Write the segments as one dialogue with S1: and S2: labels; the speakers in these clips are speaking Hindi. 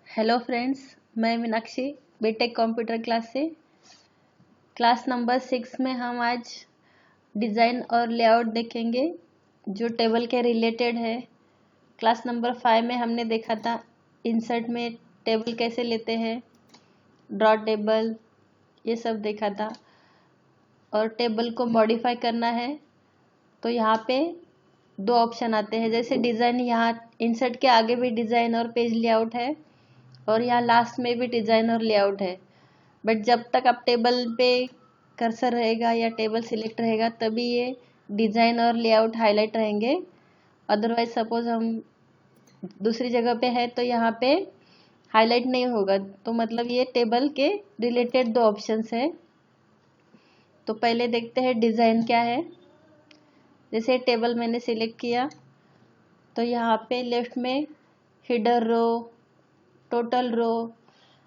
S1: हेलो फ्रेंड्स, मैं मीनाक्षी बीटेक कंप्यूटर क्लास से क्लास नंबर 6 में हम आज डिज़ाइन और लेआउट देखेंगे जो टेबल के रिलेटेड है। क्लास नंबर 5 में हमने देखा था इंसर्ट में टेबल कैसे लेते हैं, ड्रॉ टेबल, ये सब देखा था। और टेबल को मॉडिफाई करना है तो यहाँ पे दो ऑप्शन आते हैं, जैसे डिज़ाइन, यहाँ इंसर्ट के आगे भी डिज़ाइन और पेज लेआउट है और यहाँ लास्ट में भी डिज़ाइन और लेआउट है। बट जब तक आप टेबल पे कर्सर रहेगा या टेबल सिलेक्ट रहेगा तभी ये डिज़ाइन और लेआउट हाईलाइट रहेंगे। अदरवाइज सपोज हम दूसरी जगह पे है तो यहाँ पे हाईलाइट नहीं होगा, तो मतलब ये टेबल के रिलेटेड दो ऑप्शंस है। तो पहले देखते हैं डिज़ाइन क्या है। जैसे टेबल मैंने सिलेक्ट किया तो यहाँ पे लेफ्ट में हेडर रो, टोटल रो,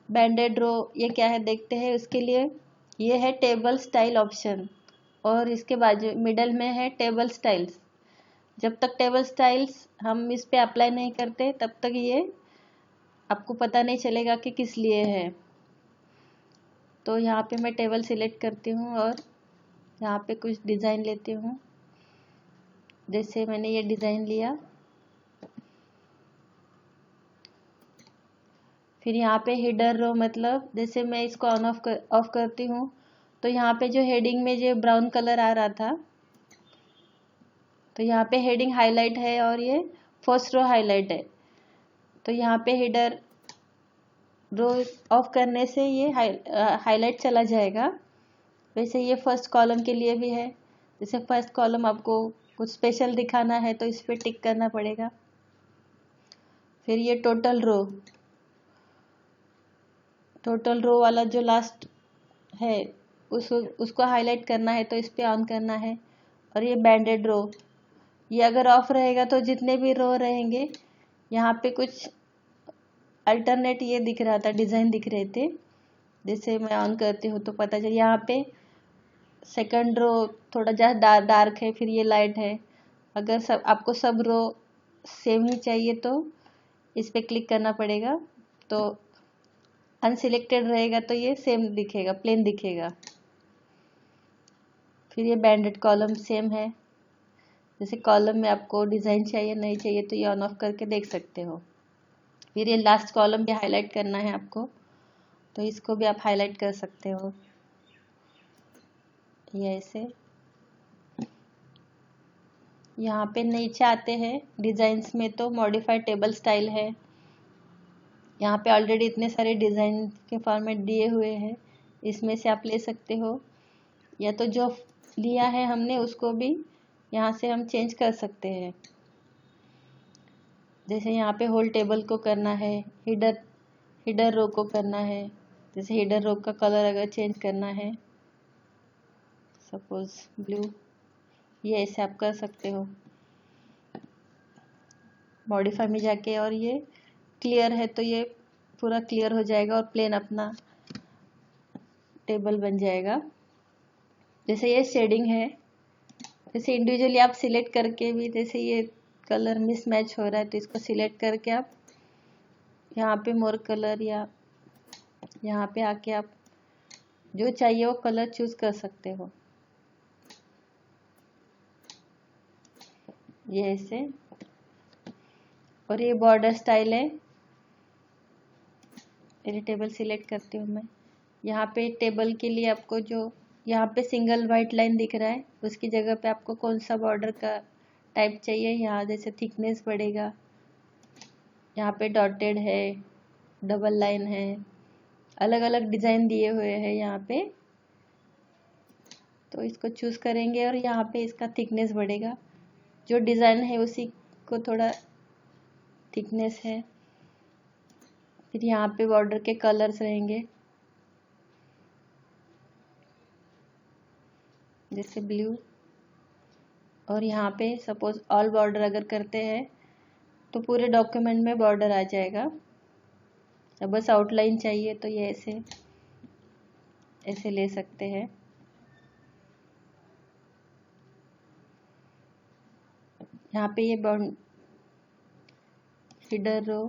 S1: बैंडेड रो, ये क्या है देखते हैं। उसके लिए ये है टेबल स्टाइल ऑप्शन और इसके बाजू मिडल में है टेबल स्टाइल्स। जब तक टेबल स्टाइल्स हम इस पे अप्लाई नहीं करते तब तक ये आपको पता नहीं चलेगा कि किस लिए है। तो यहाँ पे मैं टेबल सिलेक्ट करती हूँ और यहाँ पे कुछ डिज़ाइन लेती हूँ। जैसे मैंने ये डिज़ाइन लिया, फिर यहाँ पे हेडर रो, मतलब जैसे मैं इसको ऑफ करती हूँ तो यहाँ पे जो हेडिंग में जो ब्राउन कलर आ रहा था तो यहाँ पे हेडिंग हाईलाइट है और ये फर्स्ट रो हाईलाइट है। तो यहाँ पे हेडर रो ऑफ करने से ये हाईलाइट चला जाएगा। वैसे ये फर्स्ट कॉलम के लिए भी है। जैसे फर्स्ट कॉलम आपको कुछ स्पेशल दिखाना है तो इस पर टिक करना पड़ेगा। फिर ये टोटल रो वाला जो लास्ट है उसको हाईलाइट करना है तो इस पे ऑन करना है। और ये बैंडेड रो, ये अगर ऑफ रहेगा तो जितने भी रो रहेंगे यहाँ पे कुछ अल्टरनेट ये दिख रहा था, डिज़ाइन दिख रहे थे। जैसे मैं ऑन करती हूँ तो पता चल यहाँ पे सेकंड रो थोड़ा ज़्यादा डार्क है, फिर ये लाइट है। अगर आपको सब रो सेम ही चाहिए तो इस पे क्लिक करना पड़ेगा। तो अनसिलेक्टेड रहेगा तो ये सेम दिखेगा, प्लेन दिखेगा। फिर ये बैंडेड कॉलम सेम है। जैसे कॉलम में आपको डिज़ाइन चाहिए नहीं चाहिए तो ये ऑन ऑफ करके देख सकते हो। फिर ये लास्ट कॉलम भी हाईलाइट करना है आपको तो इसको भी आप हाईलाइट कर सकते हो, ये ऐसे। यहाँ पे नीचे आते हैं डिज़ाइंस में तो मॉडिफाइड टेबल स्टाइल है। यहाँ पे ऑलरेडी इतने सारे डिज़ाइन के फॉर्मेट दिए हुए हैं, इसमें से आप ले सकते हो या तो जो लिया है हमने उसको भी यहाँ से हम चेंज कर सकते हैं। जैसे यहाँ पे होल टेबल को करना है, हिडर रो को करना है। जैसे हिडर रो का कलर अगर चेंज करना है, सपोज ब्लू, ये ऐसे आप कर सकते हो मॉडिफाई में जाके। और ये क्लियर है तो ये पूरा क्लियर हो जाएगा और प्लेन अपना टेबल बन जाएगा। जैसे ये शेडिंग है, जैसे इंडिविजुअली आप सिलेक्ट करके भी, जैसे ये कलर मिसमैच हो रहा है तो इसको सिलेक्ट करके आप यहाँ पे मोर कलर या यहाँ पे आके आप जो चाहिए वो कलर चूज कर सकते हो, ये ऐसे। और ये बॉर्डर स्टाइल है। मेरी टेबल सिलेक्ट करती हूँ मैं। यहाँ पे टेबल के लिए आपको जो यहाँ पे सिंगल वाइट लाइन दिख रहा है उसकी जगह पे आपको कौन सा बॉर्डर का टाइप चाहिए, यहाँ जैसे थिकनेस बढ़ेगा, यहाँ पे डॉटेड है, डबल लाइन है, अलग अलग डिज़ाइन दिए हुए हैं यहाँ पे। तो इसको चूज़ करेंगे और यहाँ पे इसका थिकनेस बढ़ेगा। जो डिज़ाइन है उसी को थोड़ा थिकनेस है। फिर यहाँ पे बॉर्डर के कलर्स रहेंगे, जैसे ब्लू। और यहाँ पे सपोज ऑल बॉर्डर अगर करते हैं तो पूरे डॉक्यूमेंट में बॉर्डर आ जाएगा। अब बस आउटलाइन चाहिए तो ये ऐसे ऐसे ले सकते हैं। यहाँ पे ये हेडर रो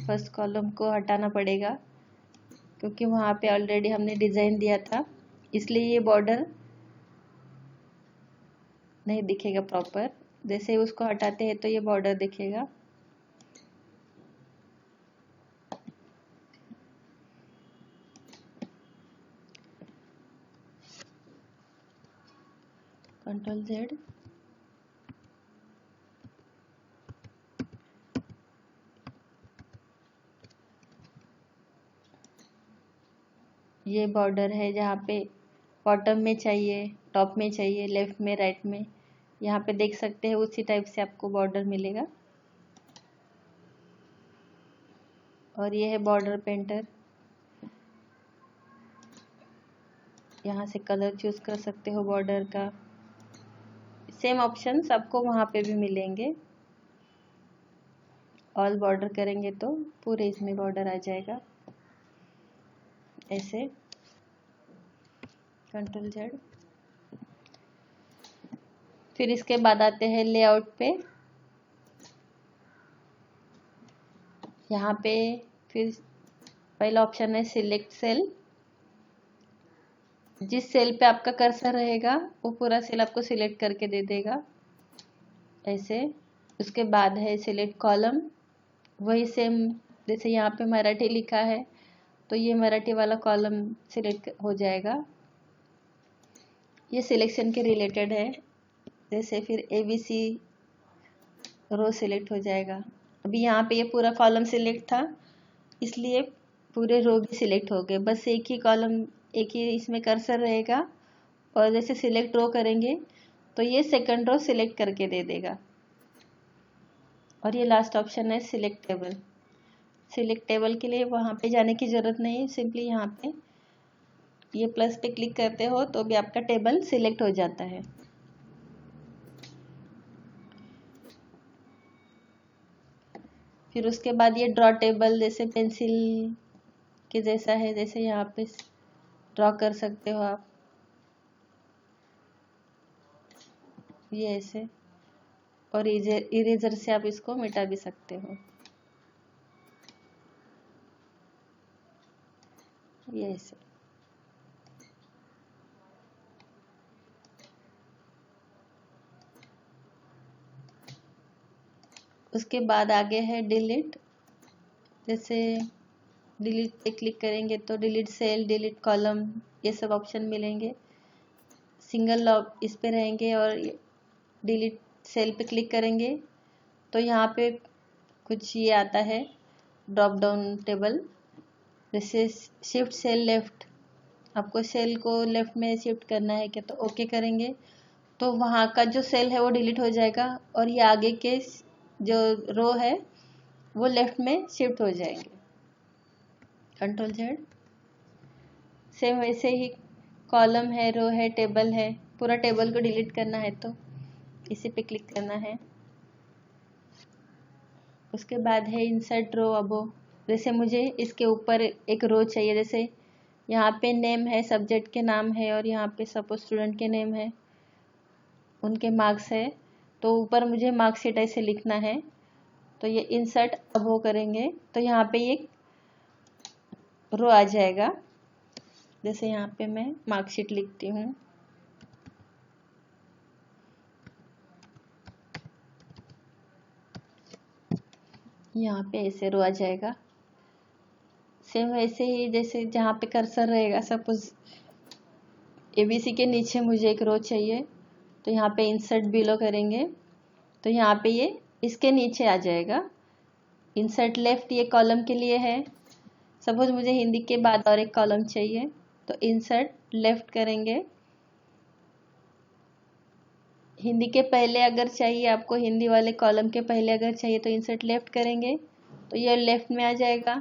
S1: फर्स्ट कॉलम को हटाना पड़ेगा, क्योंकि वहाँ पे ऑलरेडी हमने डिज़ाइन दिया था, इसलिए ये बॉर्डर नहीं दिखेगा प्रॉपर। जैसे ही उसको हटाते हैं तो ये बॉर्डर दिखेगा। Ctrl Z, ये बॉर्डर है जहाँ पे बॉटम में चाहिए, टॉप में चाहिए, लेफ्ट में, राइट में, यहाँ पे देख सकते हैं उसी टाइप से आपको बॉर्डर मिलेगा। और ये है बॉर्डर पेंटर, यहाँ से कलर चूज कर सकते हो बॉर्डर का। सेम ऑप्शंस आपको वहाँ पे भी मिलेंगे। ऑल बॉर्डर करेंगे तो पूरे इसमें बॉर्डर आ जाएगा ऐसे। Ctrl Z। फिर इसके बाद आते हैं लेआउट पे। यहाँ पे फिर पहला ऑप्शन है सिलेक्ट सेल। जिस सेल पे आपका कर्सर रहेगा वो पूरा सेल आपको सिलेक्ट करके दे देगा ऐसे। उसके बाद है सिलेक्ट कॉलम, वही सेम जैसे यहाँ पे मराठी लिखा है तो ये मराठी वाला कॉलम सिलेक्ट हो जाएगा। ये सिलेक्शन के रिलेटेड है। जैसे फिर ABC रो सिलेक्ट हो जाएगा। अभी यहाँ पे ये पूरा कॉलम सिलेक्ट था, इसलिए पूरे रो भी सिलेक्ट हो गए। बस एक ही कॉलम, एक ही इसमें कर्सर रहेगा और जैसे सिलेक्ट रो करेंगे तो ये सेकंड रो सिलेक्ट करके दे देगा। और ये लास्ट ऑप्शन है सिलेक्ट टेबल। सिलेक्ट टेबल के लिए वहाँ पे जाने की ज़रूरत नहीं है, सिंपली यहाँ पे ये प्लस पे क्लिक करते हो तो भी आपका टेबल सिलेक्ट हो जाता है। फिर उसके बाद ये ड्रॉ टेबल, जैसे पेंसिल के जैसा है, जैसे यहाँ पे ड्रॉ कर सकते हो आप ये ऐसे। और इरेजर से आप इसको मिटा भी सकते हो ये ऐसे। उसके बाद आगे है डिलीट। जैसे डिलीट पे क्लिक करेंगे तो डिलीट सेल, डिलीट कॉलम, ये सब ऑप्शन मिलेंगे। सिंगल लॉक इस पे रहेंगे और डिलीट सेल पे क्लिक करेंगे तो यहाँ पे कुछ ये आता है ड्रॉप डाउन टेबल। जैसे शिफ्ट सेल लेफ्ट, आपको सेल को लेफ्ट में शिफ्ट करना है क्या, तो ओके करेंगे तो वहाँ का जो सेल है वो डिलीट हो जाएगा और ये आगे के जो रो है वो लेफ्ट में शिफ्ट हो जाएंगे। Ctrl Z। सेम वैसे ही कॉलम है, रो है, टेबल है, पूरा टेबल को डिलीट करना है तो इसी पे क्लिक करना है। उसके बाद है इंसर्ट रो अबो। जैसे मुझे इसके ऊपर एक रो चाहिए, जैसे यहाँ पे नेम है, सब्जेक्ट के नाम है और यहाँ पे सपोज स्टूडेंट के नेम है, उनके मार्क्स है, तो ऊपर मुझे मार्कशीट ऐसे लिखना है तो ये इंसर्ट अबो करेंगे तो यहाँ पे एक रो आ जाएगा। जैसे यहाँ पे मैं मार्कशीट लिखती हूँ, यहाँ पे ऐसे रो आ जाएगा। सेम वैसे ही जैसे जहाँ पे कर्सर रहेगा, सपोज ABC के नीचे मुझे एक रो चाहिए तो यहाँ पे इंसर्ट बिलो करेंगे तो यहाँ पे ये इसके नीचे आ जाएगा। इंसर्ट लेफ्ट ये कॉलम के लिए है। सपोज मुझे हिंदी के बाद और एक कॉलम चाहिए तो इंसर्ट लेफ्ट करेंगे। हिंदी के पहले अगर चाहिए आपको, हिंदी वाले कॉलम के पहले अगर चाहिए तो इंसर्ट लेफ्ट करेंगे तो ये लेफ्ट में आ जाएगा।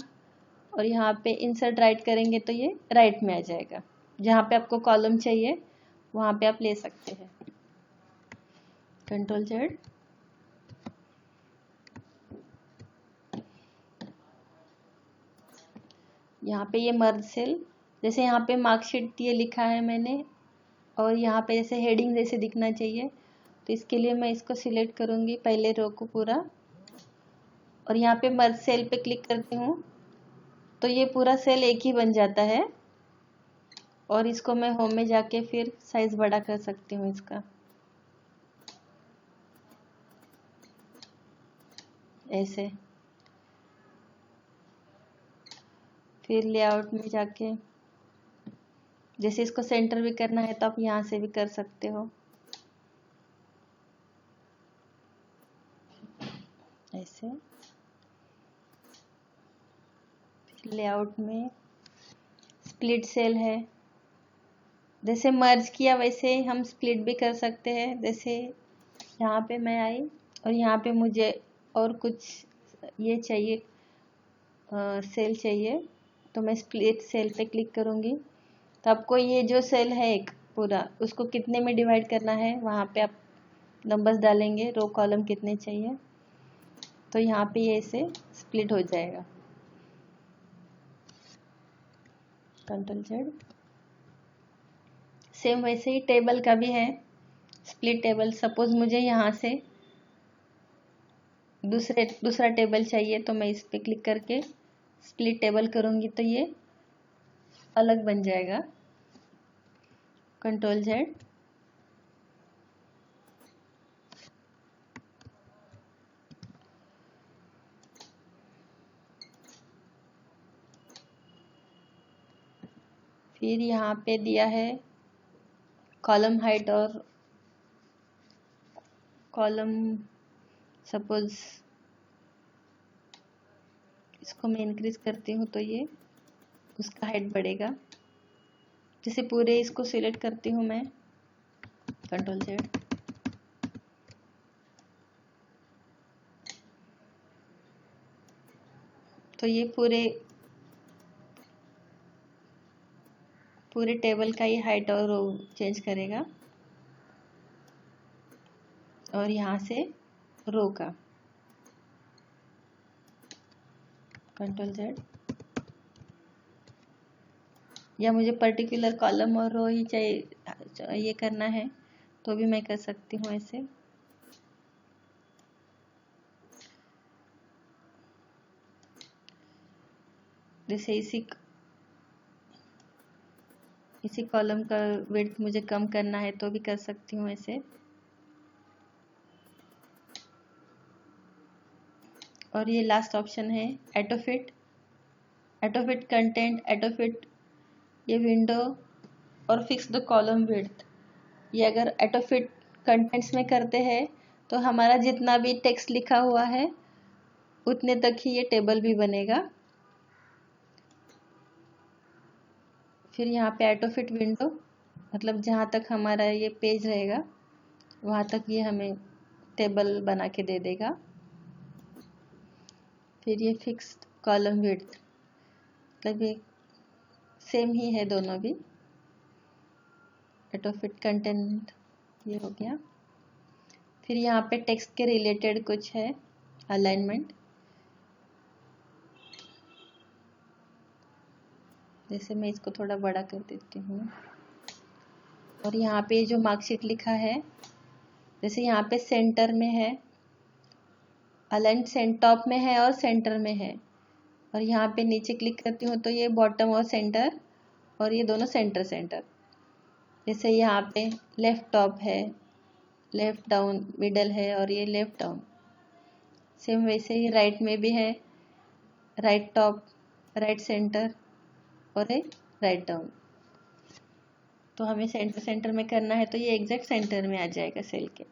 S1: और यहाँ पे इंसर्ट राइट करेंगे तो ये राइट में आ जाएगा। जहाँ पे आपको कॉलम चाहिए वहाँ पे आप ले सकते हैं। Ctrl Z। यहाँ पे ये मर्ज सेल, जैसे यहाँ पे मार्कशीट ये लिखा है मैंने और यहाँ पे जैसे हेडिंग जैसे दिखना चाहिए तो इसके लिए मैं इसको सिलेक्ट करूँगी पहले रो को पूरा, और यहाँ पे मर्ज सेल पे क्लिक करती हूँ तो ये पूरा सेल एक ही बन जाता है। और इसको मैं होम में जाके फिर साइज बड़ा कर सकती हूँ इसका, ऐसे। फिर लेआउट में जाके जैसे इसको सेंटर भी करना है तो आप यहाँ से भी कर सकते हो, ऐसे। फिर लेआउट में स्प्लिट सेल है, जैसे मर्ज किया वैसे हम स्प्लिट भी कर सकते हैं। जैसे यहाँ पे मैं आई और यहाँ पे मुझे और कुछ ये चाहिए, सेल चाहिए, तो मैं स्प्लिट सेल पे क्लिक करूँगी। तो आपको ये जो सेल है एक पूरा, उसको कितने में डिवाइड करना है वहाँ पे आप नंबर्स डालेंगे, रो कॉलम कितने चाहिए, तो यहाँ पे ये ऐसे स्प्लिट हो जाएगा। Ctrl+Z। सेम वैसे ही टेबल का भी है, स्प्लिट टेबल। सपोज मुझे यहाँ से दूसरा टेबल चाहिए तो मैं इस पे क्लिक करके स्प्लिट टेबल करूँगी तो ये अलग बन जाएगा। Ctrl+Z। फिर यहाँ पे दिया है कॉलम हाइट और कॉलम, सपोज इसको मैं इंक्रीज करती हूँ तो ये उसका हाइट बढ़ेगा। जैसे पूरे इसको सिलेक्ट करती हूँ मैं, Ctrl+Z। तो ये पूरे टेबल का ये हाइट और रो चेंज करेगा। और यहाँ से रो का Ctrl+Z। या मुझे पर्टिकुलर कॉलम और रो ही चाहिए, ये करना है तो भी मैं कर सकती हूँ ऐसे। जैसे इसी कॉलम का विड्थ मुझे कम करना है तो भी कर सकती हूँ ऐसे। और ये लास्ट ऑप्शन है auto fit content, auto fit ये विंडो और फिक्स द कॉलम विड्थ। ये अगर ऑटो फिट कंटेंट्स में करते हैं तो हमारा जितना भी टेक्स्ट लिखा हुआ है उतने तक ही ये टेबल भी बनेगा। फिर यहाँ पे ऑटो फिट विंडो, मतलब जहाँ तक हमारा ये पेज रहेगा वहाँ तक ये हमें टेबल बना के दे देगा। फिर ये फिक्स्ड कॉलम विड्थ, मतलब ये सेम ही है दोनों भी। ऑटो फिट कंटेंट ये हो गया। फिर यहाँ पे टेक्स्ट के रिलेटेड कुछ है, अलाइनमेंट। जैसे मैं इसको थोड़ा बड़ा कर देती हूँ। और यहाँ पे जो मार्कशीट लिखा है, जैसे यहाँ पे सेंटर में है, अलाइन टॉप में है और सेंटर में है। और यहाँ पे नीचे क्लिक करती हूँ तो ये बॉटम और सेंटर, और ये दोनों सेंटर। जैसे यहाँ पे लेफ्ट टॉप है, लेफ्ट डाउन मिडल है, और ये लेफ्ट डाउन। सेम वैसे ही राइट में भी है, राइट टॉप, राइट सेंटर और एक राइट डाउन। तो हमें सेंटर में करना है तो ये एग्जैक्ट सेंटर में आ जाएगा सेल के।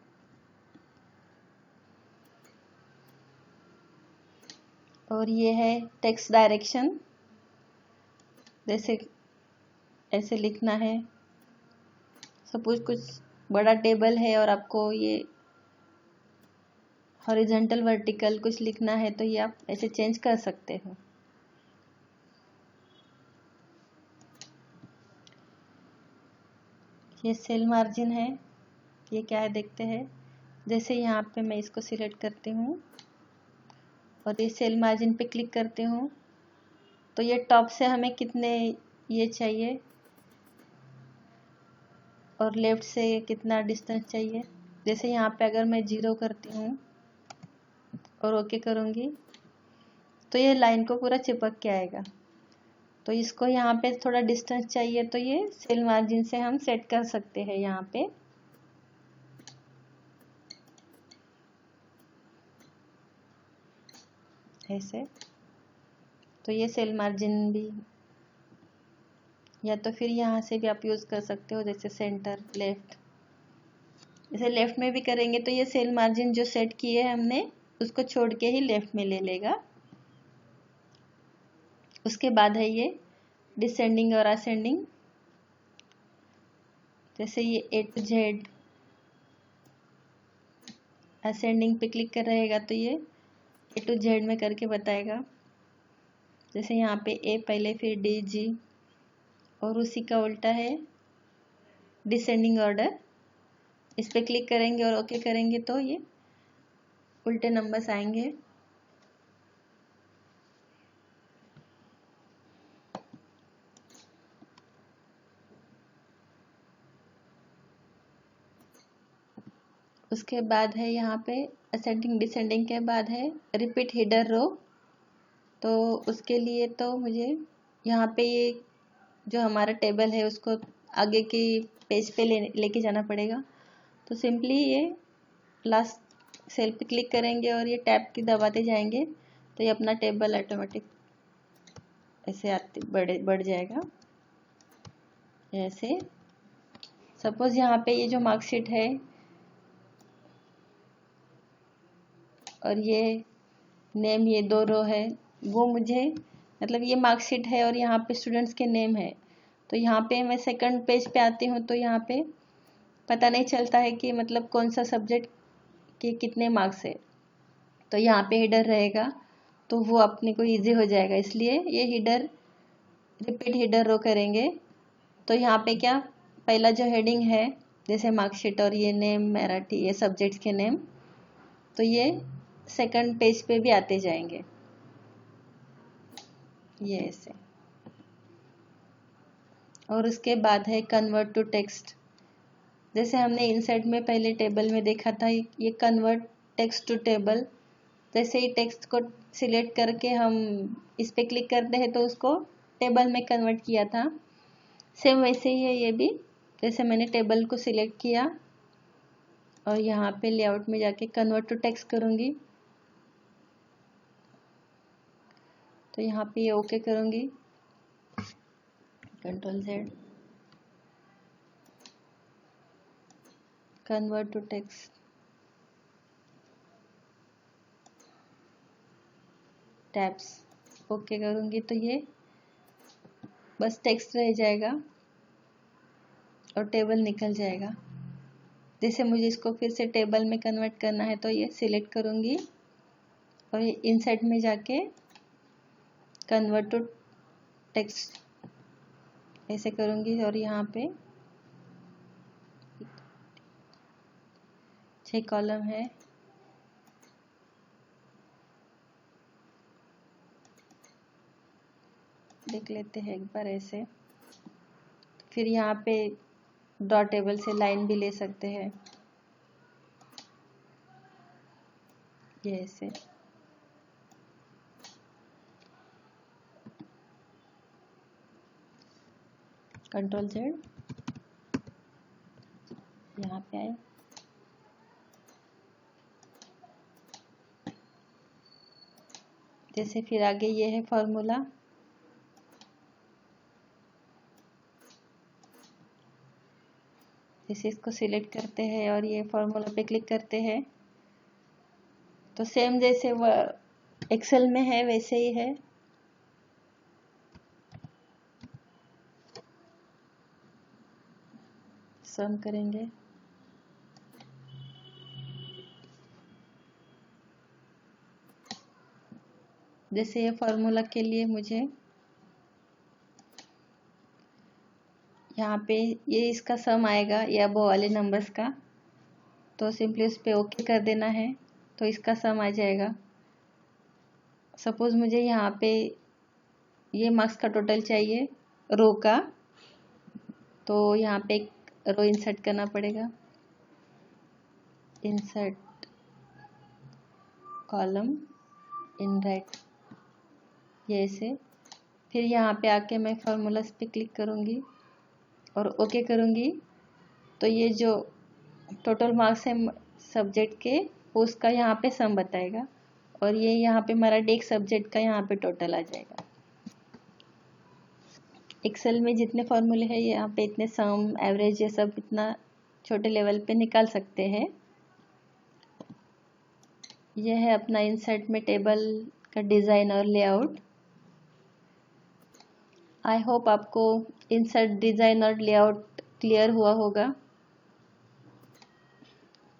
S1: और ये है टेक्स्ट डायरेक्शन, जैसे ऐसे लिखना है। सपोज कुछ बड़ा टेबल है और आपको ये हॉरिजॉन्टल वर्टिकल कुछ लिखना है तो ये आप ऐसे चेंज कर सकते हो। ये सेल मार्जिन है, ये क्या है देखते हैं। जैसे यहाँ पे मैं इसको सिलेक्ट करती हूँ और ये सेल मार्जिन पे क्लिक करती हूँ तो ये टॉप से हमें कितने ये चाहिए और लेफ्ट से कितना डिस्टेंस चाहिए जैसे यहाँ पे अगर मैं 0 करती हूँ और ओके करूँगी तो ये लाइन को पूरा चिपक के आएगा। तो इसको यहाँ पे थोड़ा डिस्टेंस चाहिए तो ये सेल मार्जिन से हम सेट कर सकते हैं यहाँ पे। ऐसे तो ये सेल मार्जिन भी, या तो फिर यहाँ से भी आप यूज़ कर सकते हो, जैसे सेंटर लेफ्ट। जैसे लेफ्ट में भी करेंगे तो ये सेल मार्जिन जो सेट किए है हमने उसको छोड़ के ही लेफ्ट में ले लेगा। उसके बाद है ये डिसेंडिंग और असेंडिंग। जैसे ये A to Z असेंडिंग पे क्लिक कर रहेगा तो ये A to Z में करके बताएगा। जैसे यहाँ पे A पहले फिर D G, और उसी का उल्टा है डिसेंडिंग ऑर्डर। इस पे क्लिक करेंगे और ओके करेंगे तो ये उल्टे नंबर्स आएंगे। उसके बाद है यहाँ पे असेंडिंग डिसेंडिंग के बाद है रिपीट हीडर रो। तो उसके लिए तो मुझे यहाँ पे ये जो हमारा टेबल है उसको आगे की पेज पे लेके जाना पड़ेगा। तो सिंपली ये लास्ट सेल पे क्लिक करेंगे और ये टैब की दबाते जाएंगे तो ये अपना टेबल ऑटोमेटिक ऐसे आते बढ़ जाएगा। ऐसे सपोज यहाँ पे ये जो मार्कशीट है और ये नेम, ये 2 रो है, वो मुझे मतलब ये मार्कशीट है और यहाँ पे स्टूडेंट्स के नेम है। तो यहाँ पे मैं सेकंड पेज पे आती हूँ तो यहाँ पे पता नहीं चलता है कि मतलब कौन सा सब्जेक्ट के कितने मार्क्स है। तो यहाँ पे हीडर रहेगा तो वो अपने को इजी हो जाएगा, इसलिए ये हीडर रिपीट हीडर रो करेंगे। तो यहाँ पे क्या पहला जो हेडिंग है जैसे मार्कशीट और ये नेम मराठी, ये सब्जेक्ट्स के नेम, तो ये सेकंड पेज पे भी आते जाएंगे ये ऐसे। और उसके बाद है कन्वर्ट टू टेक्स्ट। जैसे हमने इंसर्ट में पहले टेबल में देखा था ये कन्वर्ट टेक्स्ट टू टेबल। जैसे ही टेक्स्ट को सिलेक्ट करके हम इस पे क्लिक करते हैं तो उसको टेबल में कन्वर्ट किया था, सेम वैसे ही है ये भी। जैसे मैंने टेबल को सिलेक्ट किया और यहाँ पे लेआउट में जाके कन्वर्ट टू टेक्स्ट करूँगी तो यहाँ पे ये ओके करूँगी, control Z, convert to text, tabs, okay करूँगी तो ये बस टेक्स्ट रह जाएगा और टेबल निकल जाएगा। जैसे मुझे इसको फिर से टेबल में कन्वर्ट करना है तो ये सिलेक्ट करूँगी और ये इंसर्ट में जाके कन्वर्ट टू टेक्स्ट ऐसे करूँगी और यहाँ पे 6 कॉलम है। देख लेते हैं एक बार ऐसे। फिर यहाँ पे डॉट टेबल से लाइन भी ले सकते हैं ये ऐसे। कंट्रोल Z, यहाँ पे आए, जैसे फिर आगे ये है फॉर्मूला। जैसे इसको सिलेक्ट करते हैं और ये फॉर्मूला पे क्लिक करते हैं तो सेम जैसे वो एक्सेल में है वैसे ही है। सम करेंगे, जैसे ये फॉर्मूला के लिए मुझे यहाँ पे ये इसका सम आएगा ये अब वाले नंबर्स का, तो सिंपली उस पर ओके कर देना है तो इसका सम आ जाएगा। सपोज मुझे यहाँ पे ये मार्क्स का टोटल चाहिए रो का, तो यहाँ पे एक रो इंसर्ट करना पड़ेगा। इंसर्ट कॉलम इन राइट, ये ऐसे। फिर यहाँ पे आके मैं फार्मूलाज पे क्लिक करूँगी और ओके करूँगी, तो ये जो टोटल मार्क्स है सब्जेक्ट के उसका यहाँ पे सम बताएगा, और ये यहाँ पे मराठी एक सब्जेक्ट का यहाँ पे टोटल आ जाएगा। एक्सेल में जितने फॉर्मूले हैं यहाँ पे इतने सम एवरेज ये सब इतना छोटे लेवल पे निकाल सकते हैं। यह है अपना इंसर्ट में टेबल का डिज़ाइन और लेआउट। आई होप आपको इंसर्ट डिज़ाइन और लेआउट क्लियर हुआ होगा।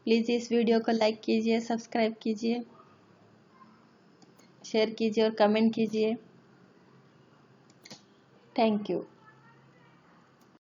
S1: प्लीज़ इस वीडियो को लाइक कीजिए, सब्सक्राइब कीजिए, शेयर कीजिए और कमेंट कीजिए। Thank you.